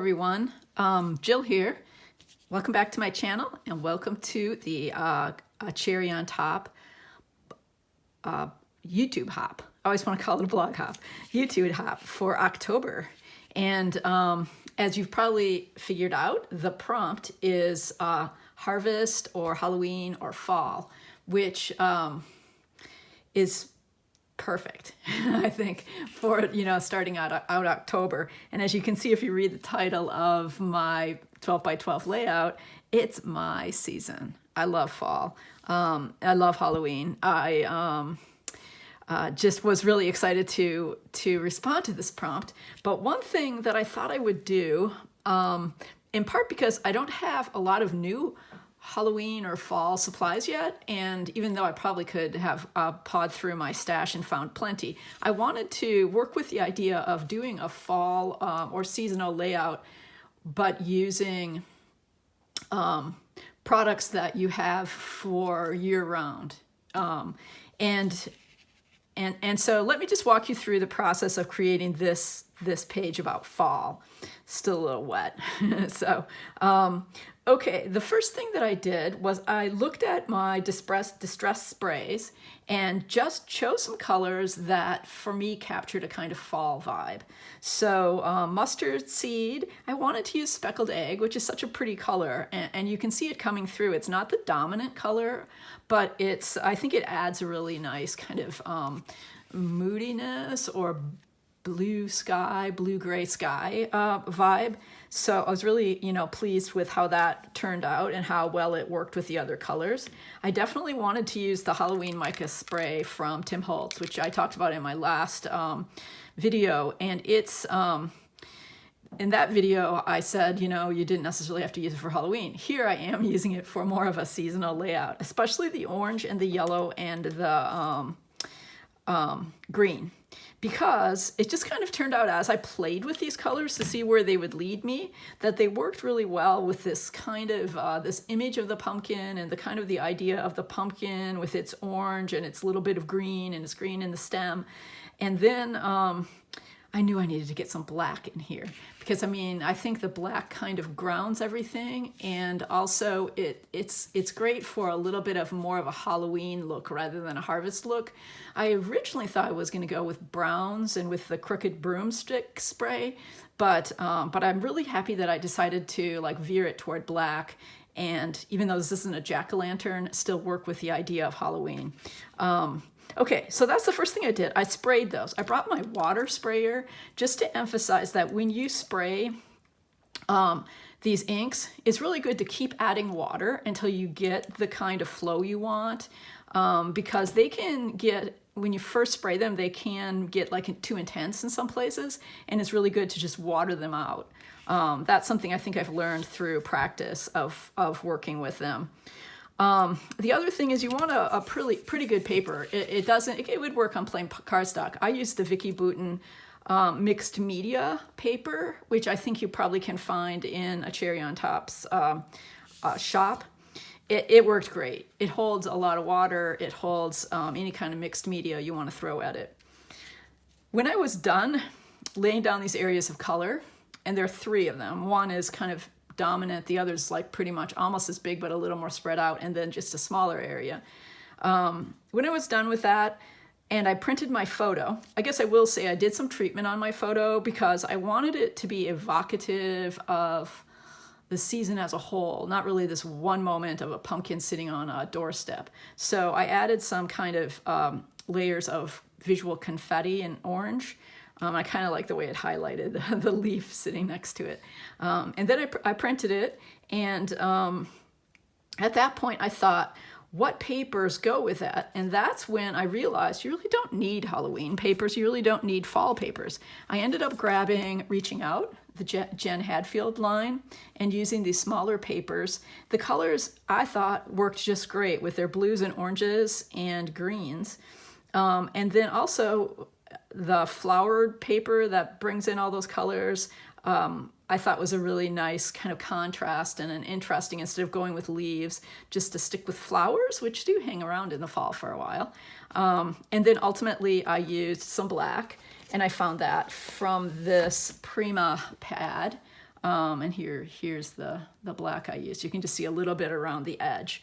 everyone. Jill here. Welcome back to my channel and welcome to the Cherry on Top YouTube hop. I always want to call it a blog hop. YouTube hop for October. And as you've probably figured out, the prompt is harvest or Halloween or fall, which is perfect, I think, for, starting out October. And as you can see, if you read the title of my 12 by 12 layout, it's my season. I love fall. I love Halloween. I just was really excited to respond to this prompt. But one thing that I thought I would do, in part because I don't have a lot of new Halloween or fall supplies yet, and even though I probably could have pawed through my stash and found plenty, I wanted to work with the idea of doing a fall or seasonal layout, but using products that you have for year-round. And so let me just walk you through the process of creating this page about fall. Still a little wet. So, okay, the first thing that I did was I looked at my distress sprays and just chose some colors that for me captured a kind of fall vibe. So mustard seed, I wanted to use speckled egg, which is such a pretty color, and you can see it coming through. It's not the dominant color, but I think it adds a really nice kind of moodiness or blue-gray sky vibe. So I was really, pleased with how that turned out and how well it worked with the other colors. I definitely wanted to use the Halloween mica spray from Tim Holtz, which I talked about in my last video. And it's, in that video, I said, you didn't necessarily have to use it for Halloween. Here I am using it for more of a seasonal layout, especially the orange and the yellow and the green. Because it just kind of turned out as I played with these colors to see where they would lead me, that they worked really well with this kind of, this image of the pumpkin and the kind of the idea of the pumpkin with its orange and its little bit of green and its green in the stem. And then I knew I needed to get some black in here because I think the black kind of grounds everything, and also it's great for a little bit of more of a Halloween look rather than a harvest look. I originally thought I was going to go with browns and with the crooked broomstick spray, but I'm really happy that I decided to veer it toward black. And even though this isn't a jack-o'-lantern, still work with the idea of Halloween. Okay, so that's the first thing I did. I sprayed those. I brought my water sprayer just to emphasize that when you spray these inks, it's really good to keep adding water until you get the kind of flow you want, because they can get, when you first spray them, they can get too intense in some places, and it's really good to just water them out. That's something I think I've learned through practice of working with them. The other thing is you want a pretty good paper. It would work on plain cardstock. I used the Vicky Bouton mixed media paper, which I think you probably can find in a Cherry on Top's shop. It worked great. It holds a lot of water. It holds any kind of mixed media you want to throw at it. When I was done laying down these areas of color, and there are three of them. One is kind of dominant, the other's pretty much almost as big but a little more spread out, and then just a smaller area. When I was done with that and I printed my photo, I guess I will say I did some treatment on my photo because I wanted it to be evocative of the season as a whole, not really this one moment of a pumpkin sitting on a doorstep. So I added some kind of layers of visual confetti and orange. I kind of like the way it highlighted the leaf sitting next to it. And then I printed it, and at that point I thought, what papers go with that? And that's when I realized you really don't need Halloween papers, you really don't need fall papers. I ended up reaching out, the Jen Hadfield line, and using these smaller papers. The colors I thought worked just great with their blues and oranges and greens. And then also the flowered paper that brings in all those colors, I thought was a really nice kind of contrast and an interesting, instead of going with leaves, just to stick with flowers, which do hang around in the fall for a while. And then ultimately I used some black, and I found that from this Prima pad. And here's the black I used. You can just see a little bit around the edge.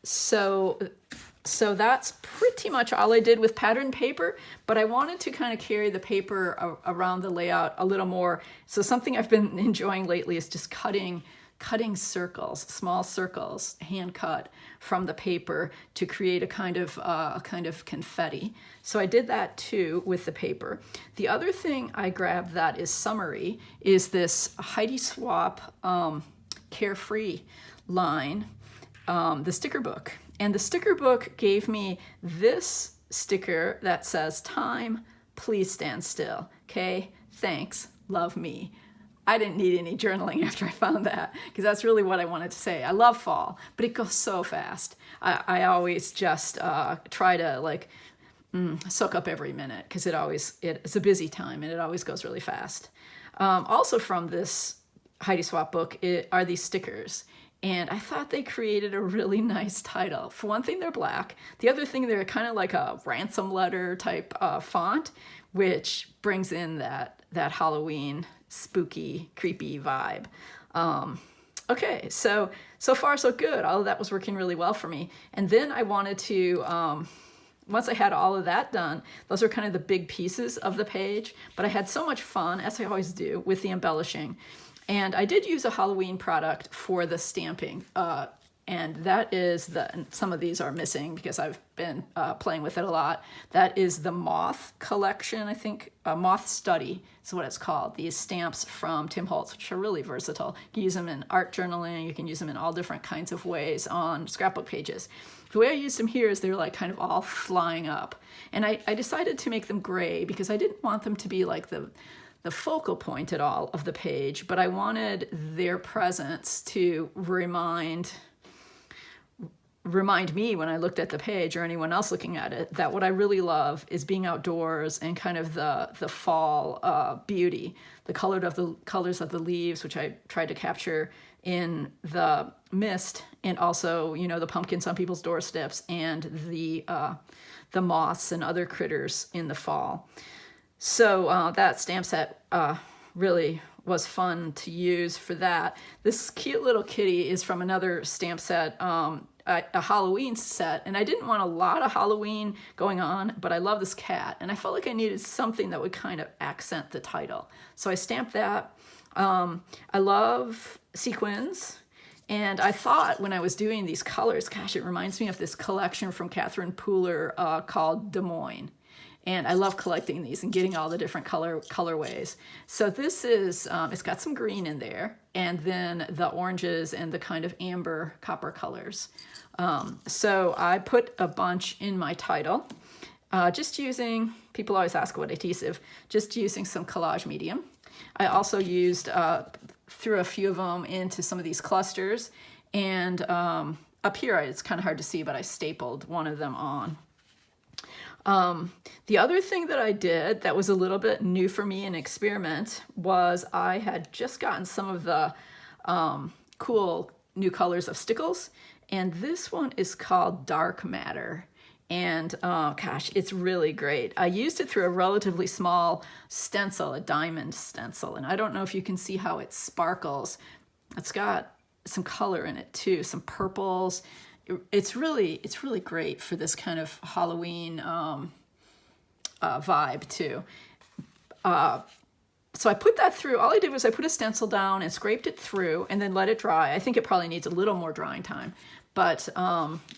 So that's pretty much all I did with pattern paper, but I wanted to kind of carry the paper around the layout a little more. So something I've been enjoying lately is just cutting circles, small circles, hand cut from the paper to create a kind of confetti. So I did that too with the paper. The other thing I grabbed that is summery is this Heidi Swapp Carefree line, the sticker book. And the sticker book gave me this sticker that says, "Time, please stand still. Okay, thanks, love me." I didn't need any journaling after I found that, because that's really what I wanted to say. I love fall, but it goes so fast. I always just try to soak up every minute, because it's a busy time and it always goes really fast. Also from this Heidi Swapp book are these stickers. And I thought they created a really nice title. For one thing, they're black. The other thing, they're kind of like a ransom letter type font, which brings in that Halloween spooky, creepy vibe. Okay, so far so good. All of that was working really well for me. And then I wanted to, once I had all of that done, those are kind of the big pieces of the page, but I had so much fun, as I always do, with the embellishing. And I did use a Halloween product for the stamping, and that is some of these are missing because I've been playing with it a lot. That is the Moth collection, I think, Moth Study is what it's called. These stamps from Tim Holtz, which are really versatile. You can use them in art journaling, you can use them in all different kinds of ways on scrapbook pages. The way I used them here is they're like kind of all flying up. And I decided to make them gray because I didn't want them to be like the focal point at all of the page, but I wanted their presence to remind me when I looked at the page, or anyone else looking at it, that what I really love is being outdoors and kind of the fall beauty, the colors of the leaves, which I tried to capture in the mist, and also, the pumpkins on people's doorsteps and the moths and other critters in the fall. So that stamp set really was fun to use for that. This cute little kitty is from another stamp set, a Halloween set, and I didn't want a lot of Halloween going on, but I love this cat, and I felt like I needed something that would kind of accent the title. So I stamped that. I love sequins, and I thought when I was doing these colors, gosh, it reminds me of this collection from Catherine Pooler called Des Moines. And I love collecting these and getting all the different colorways. So this is, it's got some green in there, and then the oranges and the kind of amber copper colors. So I put a bunch in my title, just using, people always ask what adhesive, just using some collage medium. I also used, threw a few of them into some of these clusters, and up here it's kind of hard to see, but I stapled one of them on. The other thing that I did that was a little bit new for me, an experiment, was I had just gotten some of the cool new colors of stickles, and this one is called Dark Matter. And gosh, it's really great. I used it through a relatively small stencil, a diamond stencil, and I don't know if you can see how it sparkles. It's got some color in it too, some purples. It's really great for this kind of Halloween vibe too. So I put that through. All I did was I put a stencil down and scraped it through and then let it dry. I think it probably needs a little more drying time, but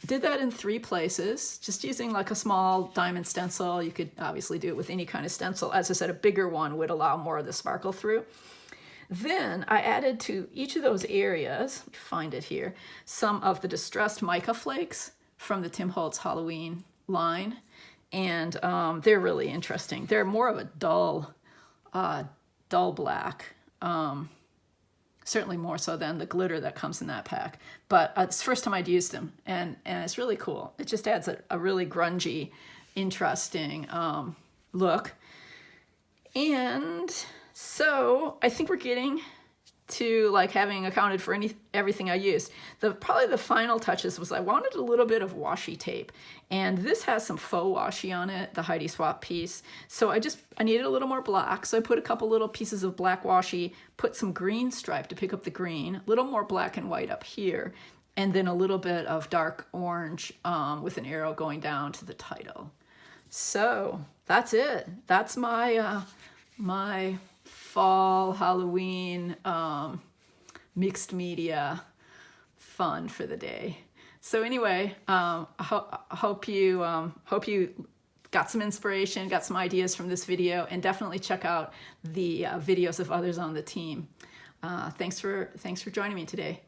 did that in 3 places, just using like a small diamond stencil. You could obviously do it with any kind of stencil. As I said, a bigger one would allow more of the sparkle through. Then I added to each of those areas, find it here, some of the distressed mica flakes from the Tim Holtz Halloween line. And they're really interesting. They're more of a dull black, certainly more so than the glitter that comes in that pack. But it's the first time I'd used them, and it's really cool. It just adds a really grungy, interesting look. And so I think we're getting to like having accounted for everything I used. Probably the final touches was I wanted a little bit of washi tape, and this has some faux washi on it, the Heidi Swap piece. So I needed a little more black, so I put a couple little pieces of black washi, put some green stripe to pick up the green, a little more black and white up here, and then a little bit of dark orange with an arrow going down to the title. So that's it. That's my my fall Halloween mixed media fun for the day. So anyway, I hope you got some inspiration, got some ideas from this video, and definitely check out the videos of others on the team. Thanks for joining me today.